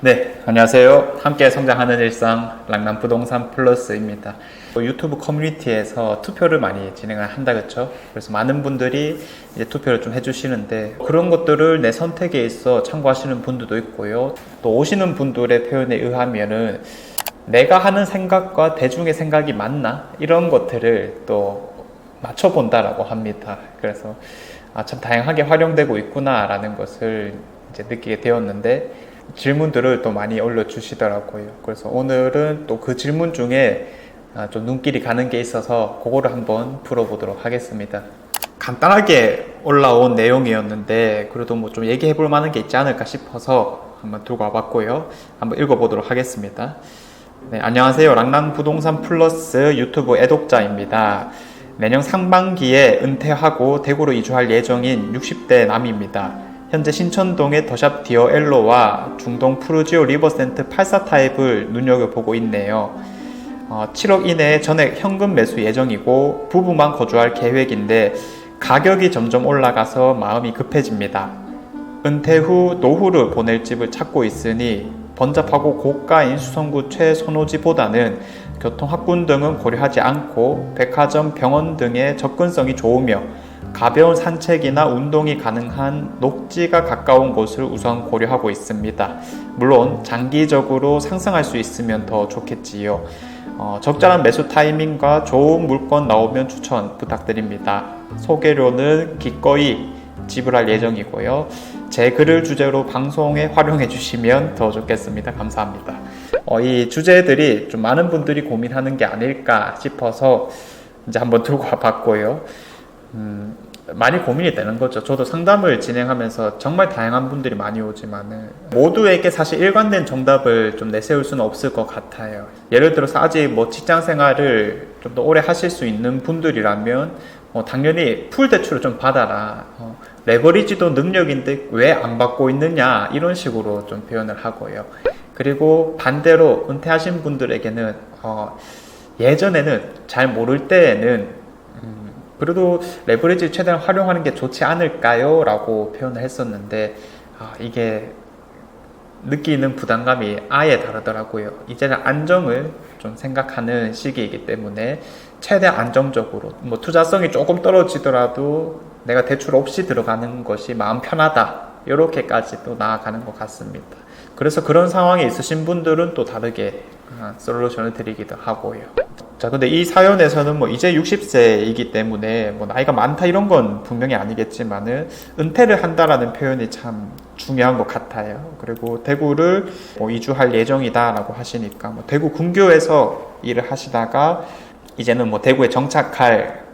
네, 안녕하세요. 함께 성장하는 일상 랑남부동산 플러스입니다. 유튜브 커뮤니티에서 투표를 많이 진행을 한다 그쵸? 그래서 많은 분들이 이제 투표를 좀 해주시는데 그런 것들을 내 선택에 있어 참고하시는 분들도 있고요. 또 오시는 분들의 표현에 의하면은 내가 하는 생각과 대중의 생각이 맞나? 이런 것들을 또 맞춰본다라고 합니다. 그래서 참 다양하게 활용되고 있구나라는 것을 이제 느끼게 되었는데 질문들을 또 많이 올려주시더라고요. 그래서 오늘은 또 그 질문 중에 좀 눈길이 가는 게 있어서 그거를 한번 풀어보도록 하겠습니다. 간단하게 올라온 내용이었는데 그래도 뭐 좀 얘기해 볼 만한 게 있지 않을까 싶어서 한번 들고 와봤고요. 한번 읽어보도록 하겠습니다. 네, 안녕하세요. 랑랑부동산 플러스 유튜브 애독자입니다. 내년 상반기에 은퇴하고 대구로 이주할 예정인 60대 남입니다. 현재 신천동의 더샵 디어 엘로와 중동 푸르지오 리버센트 84 타입을 눈여겨보고 있네요. 7억 이내에 전액 현금 매수 예정이고 부부만 거주할 계획인데 가격이 점점 올라가서 마음이 급해집니다. 은퇴 후 노후를 보낼 집을 찾고 있으니 번잡하고 고가인 수성구 최선호지보다는 교통, 학군 등은 고려하지 않고 백화점, 병원 등의 접근성이 좋으며 가벼운 산책이나 운동이 가능한 녹지가 가까운 곳을 우선 고려하고 있습니다. 물론 장기적으로 상승할 수 있으면 더 좋겠지요. 적절한 매수 타이밍과 좋은 물건 나오면 추천 부탁드립니다. 소개료는 기꺼이 지불할 예정이고요. 제 글을 주제로 방송에 활용해 주시면 더 좋겠습니다. 감사합니다. 이 주제들이 좀 많은 분들이 고민하는 게 아닐까 싶어서 이제 한번 들고 와봤고요. 많이 고민이 되는 거죠. 저도 상담을 진행하면서 정말 다양한 분들이 많이 오지만은 모두에게 사실 일관된 정답을 좀 내세울 수는 없을 것 같아요. 예를 들어서 아직 뭐 직장 생활을 좀 더 오래 하실 수 있는 분들이라면 당연히 풀 대출을 좀 받아라. 레버리지도 능력인데 왜 안 받고 있느냐 이런 식으로 좀 표현을 하고요. 그리고 반대로 은퇴하신 분들에게는 예전에는 잘 모를 때에는 그래도 레버리지를 최대한 활용하는 게 좋지 않을까요? 라고 표현을 했었는데 이게 느끼는 부담감이 아예 다르더라고요. 이제는 안정을 좀 생각하는 시기이기 때문에 최대한 안정적으로 뭐 투자성이 조금 떨어지더라도 내가 대출 없이 들어가는 것이 마음 편하다 이렇게까지 또 나아가는 것 같습니다. 그래서 그런 상황에 있으신 분들은 또 다르게 솔루션을 드리기도 하고요. 자, 근데 이 사연에서는 뭐 이제 60세이기 때문에 뭐 나이가 많다 이런 건 분명히 아니겠지만은 은퇴를 한다라는 표현이 참 중요한 것 같아요. 그리고 대구를 뭐 이주할 예정이다라고 하시니까 뭐 대구 근교에서 일을 하시다가 이제는 뭐 대구에 정착할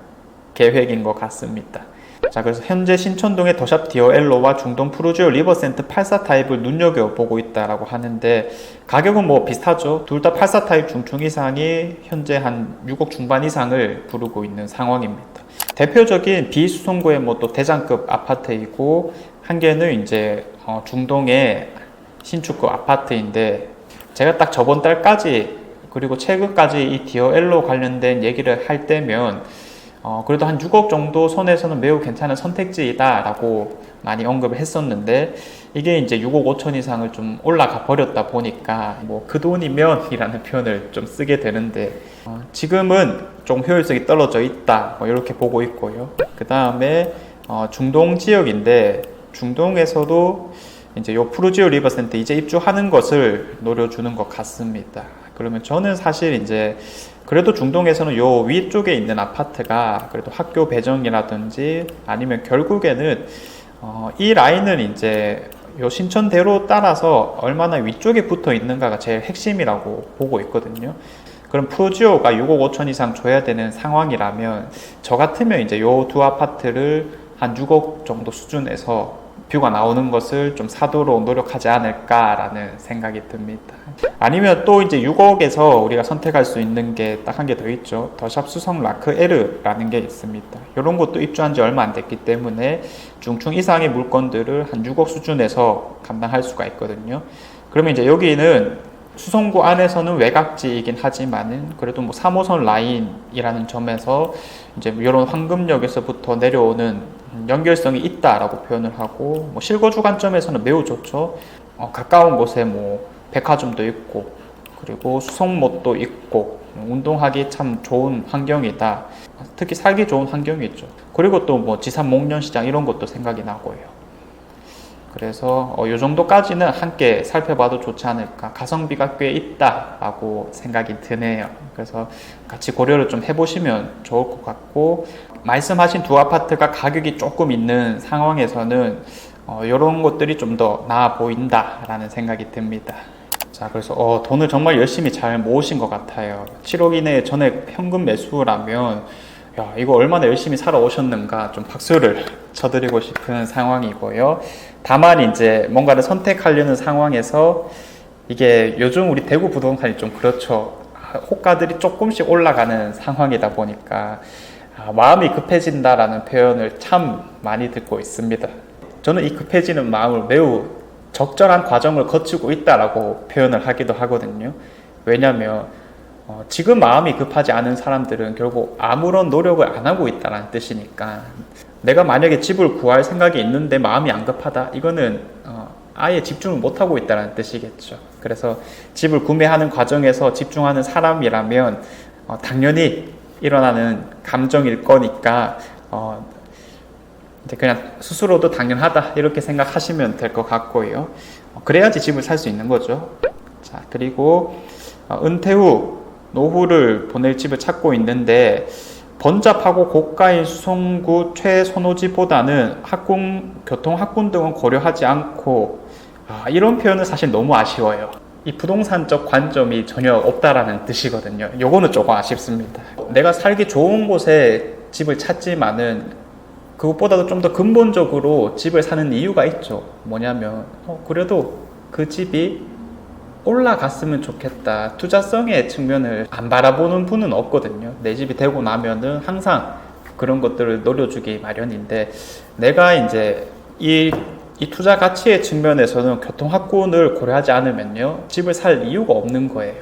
계획인 것 같습니다. 자, 그래서 현재 신천동의 더샵 디어 엘로와 중동 푸르지오 리버센트 84 타입을 눈여겨보고 있다라고 하는데 가격은 뭐 비슷하죠. 둘 다 84 타입 중충 이상이 현재 한 6억 중반 이상을 부르고 있는 상황입니다. 대표적인 비수성구의 뭐 또 대장급 아파트이고 한 개는 이제 중동의 신축급 아파트인데 제가 딱 저번 달까지 그리고 최근까지 이 디어 엘로 관련된 얘기를 할 때면 그래도 한 6억 정도 선에서는 매우 괜찮은 선택지이다 라고 많이 언급을 했었는데 이게 이제 6억 5천 이상을 좀 올라가 버렸다 보니까 뭐 그 돈이면 이라는 표현을 좀 쓰게 되는데 지금은 좀 효율성이 떨어져 있다 뭐 이렇게 보고 있고요. 그 다음에 중동 지역인데 중동에서도 이제 요 푸르지오 리버센트 이제 입주하는 것을 노려주는 것 같습니다. 그러면 저는 사실 이제 그래도 중동에서는 요 위쪽에 있는 아파트가 그래도 학교 배정이라든지 아니면 결국에는 이 라인은 이제 요 신천대로 따라서 얼마나 위쪽에 붙어 있는가가 제일 핵심이라고 보고 있거든요. 그럼 푸르지오가 6억 5천 이상 줘야 되는 상황이라면 저 같으면 이제 요 두 아파트를 한 6억 정도 수준에서 뷰가 나오는 것을 좀 사도록 노력하지 않을까라는 생각이 듭니다. 아니면 또 이제 6억에서 우리가 선택할 수 있는 게 딱 한 개 더 있죠. 더샵 수성 라크 L라는 게 있습니다. 이런 것도 입주한 지 얼마 안 됐기 때문에 중충 이상의 물건들을 한 6억 수준에서 감당할 수가 있거든요. 그러면 이제 여기는 수성구 안에서는 외곽지이긴 하지만은 그래도 뭐 3호선 라인이라는 점에서 이제 이런 황금역에서부터 내려오는 연결성이 있다라고 표현을 하고 뭐 실거주 관점에서는 매우 좋죠. 가까운 곳에 뭐 백화점도 있고 그리고 수성못도 있고 운동하기 참 좋은 환경이다. 특히 살기 좋은 환경이죠. 그리고 또 뭐 지산 목련시장 이런 것도 생각이 나고요. 그래서 이 정도까지는 함께 살펴봐도 좋지 않을까. 가성비가 꽤 있다라고 생각이 드네요. 그래서 같이 고려를 좀 해보시면 좋을 것 같고, 말씀하신 두 아파트가 가격이 조금 있는 상황에서는 이런 것들이 좀 더 나아 보인다라는 생각이 듭니다. 자, 그래서 돈을 정말 열심히 잘 모으신 것 같아요. 7억 이내에 전액 현금 매수라면 야, 이거 얼마나 열심히 살아오셨는가 좀 박수를 쳐드리고 싶은 상황이고요. 다만 이제 뭔가를 선택하려는 상황에서 이게 요즘 우리 대구 부동산이 좀 그렇죠. 호가들이 조금씩 올라가는 상황이다 보니까 마음이 급해진다라는 표현을 참 많이 듣고 있습니다. 저는 이 급해지는 마음을 매우 적절한 과정을 거치고 있다라고 표현을 하기도 하거든요. 왜냐하면 지금 마음이 급하지 않은 사람들은 결국 아무런 노력을 안 하고 있다는 뜻이니까, 내가 만약에 집을 구할 생각이 있는데 마음이 안 급하다, 이거는 아예 집중을 못 하고 있다는 뜻이겠죠. 그래서 집을 구매하는 과정에서 집중하는 사람이라면 당연히 일어나는 감정일 거니까 이제 그냥 스스로도 당연하다 이렇게 생각하시면 될 것 같고요. 그래야지 집을 살 수 있는 거죠. 자, 그리고 은퇴 후 노후를 보낼 집을 찾고 있는데 번잡하고 고가인 수성구 최선호지보다는 교통 학군 등은 고려하지 않고, 이런 표현은 사실 너무 아쉬워요. 이 부동산적 관점이 전혀 없다라는 뜻이거든요. 요거는 조금 아쉽습니다. 내가 살기 좋은 곳에 집을 찾지만은 그것보다도 좀 더 근본적으로 집을 사는 이유가 있죠. 뭐냐면 그래도 그 집이 올라갔으면 좋겠다. 투자성의 측면을 안 바라보는 분은 없거든요. 내 집이 되고 나면은 항상 그런 것들을 노려주기 마련인데, 내가 이제 이 투자 가치의 측면에서는 교통학군을 고려하지 않으면요, 집을 살 이유가 없는 거예요.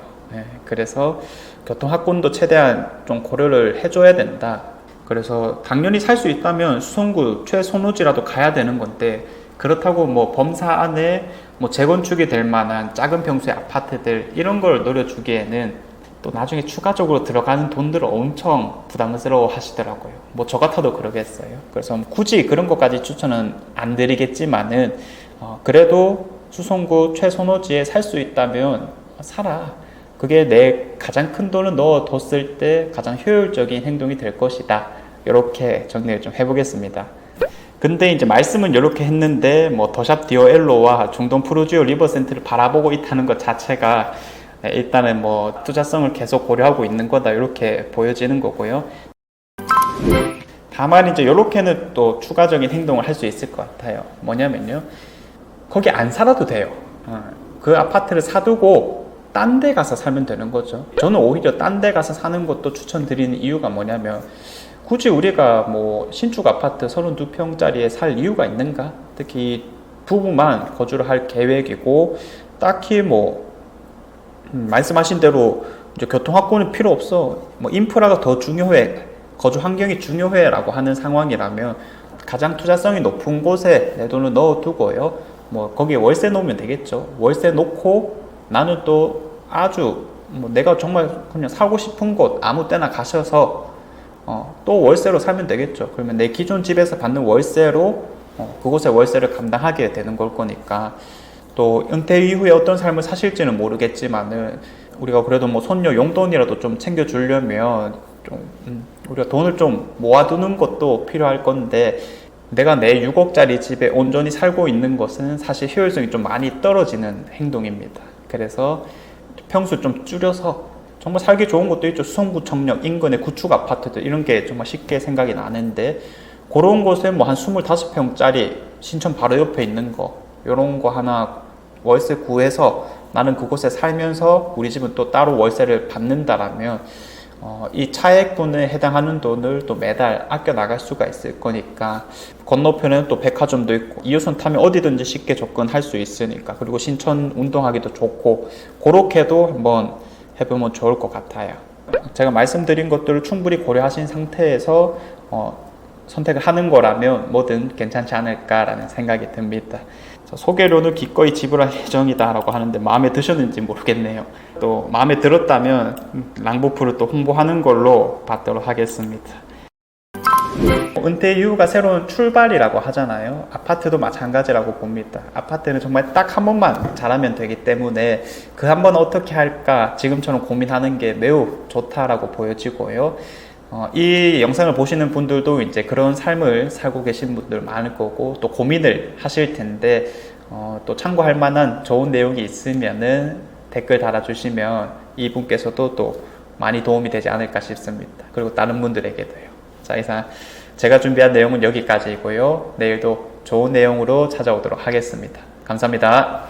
그래서 교통학군도 최대한 좀 고려를 해줘야 된다. 그래서 당연히 살 수 있다면 수성구 최선호지라도 가야 되는 건데, 그렇다고 뭐 범사 안에 뭐 재건축이 될 만한 작은 평수의 아파트들 이런 걸 노려주기에는 또 나중에 추가적으로 들어가는 돈들을 엄청 부담스러워 하시더라고요. 뭐 저 같아도 그러겠어요. 그래서 굳이 그런 것까지 추천은 안 드리겠지만은 그래도 수성구 최선호지에 살 수 있다면 사라. 그게 내 가장 큰 돈을 넣어뒀을 때 가장 효율적인 행동이 될 것이다. 이렇게 정리를 좀 해보겠습니다. 근데 이제 말씀은 이렇게 했는데 뭐 더샵 디오엘로와 중동 푸르지오 리버센트를 바라보고 있다는 것 자체가 일단은 뭐 투자성을 계속 고려하고 있는 거다 이렇게 보여지는 거고요. 다만 이제 이렇게는 또 추가적인 행동을 할 수 있을 것 같아요. 뭐냐면요, 거기 안 살아도 돼요. 그 아파트를 사두고 딴 데 가서 살면 되는 거죠. 저는 오히려 딴 데 가서 사는 것도 추천드리는 이유가 뭐냐면, 굳이 우리가 뭐 신축 아파트 32평짜리에 살 이유가 있는가? 특히 부부만 거주를 할 계획이고, 딱히 뭐 말씀하신 대로 이제 교통학군은 필요 없어, 뭐 인프라가 더 중요해, 거주 환경이 중요해 라고 하는 상황이라면 가장 투자성이 높은 곳에 내 돈을 넣어두고요, 뭐 거기에 월세 놓으면 되겠죠. 월세 놓고 나는 또 아주 뭐 내가 정말 그냥 사고 싶은 곳 아무 때나 가셔서 또 월세로 살면 되겠죠. 그러면 내 기존 집에서 받는 월세로 그곳의 월세를 감당하게 되는 걸 거니까, 또 은퇴 이후에 어떤 삶을 사실지는 모르겠지만은 우리가 그래도 뭐 손녀 용돈이라도 좀 챙겨주려면 우리가 돈을 좀 모아두는 것도 필요할 건데, 내가 내 6억짜리 집에 온전히 살고 있는 것은 사실 효율성이 좀 많이 떨어지는 행동입니다. 그래서 평수 좀 줄여서, 정말 살기 좋은 곳도 있죠. 수성구 청력 인근의 구축 아파트들 이런 게 정말 쉽게 생각이 나는데, 그런 곳에 뭐 한 25평짜리 신촌 바로 옆에 있는 거, 이런 거 하나 월세 구해서 나는 그곳에 살면서 우리 집은 또 따로 월세를 받는다라면 이 차액분에 해당하는 돈을 또 매달 아껴 나갈 수가 있을 거니까, 건너편에는 또 백화점도 있고 2호선 타면 어디든지 쉽게 접근할 수 있으니까, 그리고 신촌 운동하기도 좋고, 그렇게도 한번 해보면 좋을 것 같아요. 제가 말씀드린 것들을 충분히 고려하신 상태에서 선택을 하는 거라면 뭐든 괜찮지 않을까라는 생각이 듭니다. 자, 소개료는 기꺼이 지불할 예정이다 라고 하는데 마음에 드셨는지 모르겠네요. 또 마음에 들었다면 랑부프를 또 홍보하는 걸로 받도록 하겠습니다. 은퇴 이후가 새로운 출발이라고 하잖아요. 아파트도 마찬가지라고 봅니다. 아파트는 정말 딱 한 번만 잘하면 되기 때문에 그 한 번 어떻게 할까 지금처럼 고민하는 게 매우 좋다라고 보여지고요. 이 영상을 보시는 분들도 이제 그런 삶을 살고 계신 분들 많을 거고 또 고민을 하실 텐데 또 참고할 만한 좋은 내용이 있으면은 댓글 달아주시면 이분께서도 또 많이 도움이 되지 않을까 싶습니다. 그리고 다른 분들에게도요. 자, 이상 제가 준비한 내용은 여기까지이고요. 내일도 좋은 내용으로 찾아오도록 하겠습니다. 감사합니다.